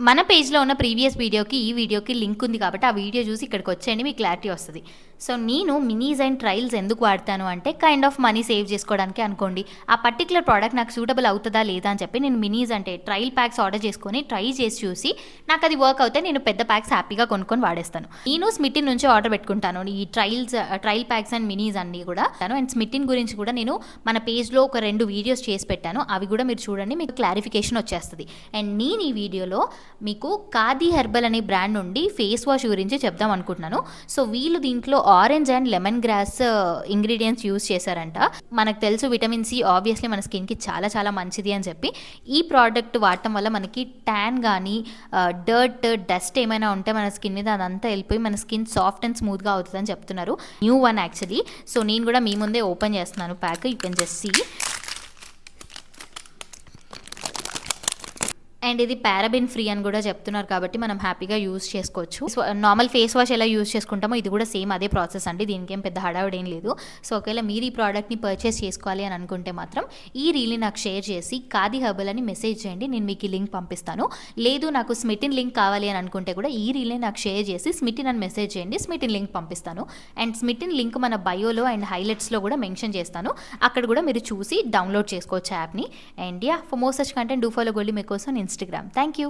మన పేజ్లో ఉన్న ప్రీవియస్ వీడియోకి ఈ వీడియోకి లింక్ ఉంది కాబట్టి ఆ వీడియో చూసి ఇక్కడికి వచ్చేయండి, మీకు క్లారిటీ వస్తుంది. సో నేను మినీస్ అండ్ ట్రయల్స్ ఎందుకు వాడతాను అంటే కైండ్ ఆఫ్ మనీ సేవ్ చేసుకోవడానికి అనుకోండి. ఆ పర్టికులర్ ప్రోడక్ట్ నాకు సూటబుల్ అవుతుందా లేదా అని చెప్పి నేను మినీస్ అంటే ట్రయల్ ప్యాక్స్ ఆర్డర్ చేసుకొని ట్రై చేసి చూసి నాకు అది వర్క్ అవుతే నేను పెద్ద ప్యాక్స్ హ్యాపీగా కొనుక్కొని వాడేస్తాను. నేను స్మిటిన్ నుంచి ఆర్డర్ పెట్టుకుంటాను ఈ ట్రయల్ ప్యాక్స్ అండ్ మినీస్ అన్నీ కూడా. అండ్ స్మిటిన్ గురించి కూడా నేను మన పేజ్లో ఒక 2 వీడియోస్ చేసి పెట్టాను, అవి కూడా మీరు చూడండి, మీకు క్లారిఫికేషన్ వచ్చేస్తుంది. అండ్ నేను ఈ వీడియోలో మీకు ఖాదీ హెర్బల్ అనే బ్రాండ్ నుండి ఫేస్ వాష్ గురించి చెప్దాం అనుకుంటున్నాను. సో వీళ్ళు దీంట్లో orange and lemon grass ingredients use చేశారంట. మనకు తెలుసు విటమిన్ సి ఆబ్వియస్లీ మన స్కిన్కి చాలా చాలా మంచిది అని చెప్పి ఈ ప్రోడక్ట్ వాడటం వల్ల మనకి ట్యాన్ కానీ డస్ట్ ఏమైనా ఉంటే మన స్కిన్ మీద అదంతా వెళ్ళిపోయి మన స్కిన్ సాఫ్ట్ అండ్ స్మూత్గా అవుతుందని చెప్తున్నారు. New one actually. సో నేను కూడా మీ ముందే ఓపెన్ చేస్తున్నాను pack, you can just see. And ఇది పారాబెన్ ఫ్రీ అని కూడా చెప్తున్నారు కాబట్టి మనం హ్యాపీగా యూజ్ చేసుకోవచ్చు. నార్మల్ ఫేస్ వాష్ ఎలా యూజ్ చేసుకుంటామో ఇది కూడా సేమ్ అదే ప్రాసెస్ అండి, దీనికి ఏం పెద్ద హడావుడేం లేదు. సో ఒకవేళ మీరు ఈ ప్రోడక్ట్ని పర్చేస్ చేసుకోవాలి అని అనుకుంటే మాత్రం ఈ రీల్ని నాకు షేర్ చేసి ఖాదీ హెర్బల్ అని మెసేజ్ చేయండి, నేను మీకు ఈ లింక్ పంపిస్తాను. లేదు నాకు స్మిటిన్ లింక్ కావాలి అని అనుకుంటే కూడా ఈ రీల్ని నాకు షేర్ చేసి స్మిటిన్ అని మెసేజ్ చేయండి, స్మిటిన్ లింక్ పంపిస్తాను. అండ్ స్మిటిన్ లింక్ మన బయోలో అండ్ హైలైట్స్లో కూడా మెన్షన్ చేస్తాను, అక్కడ కూడా మీరు చూసి డౌన్లోడ్ చేసుకోవచ్చు యాప్ని. And yeah, for more such content do follow Goldie Makers on Instagram. Thank you.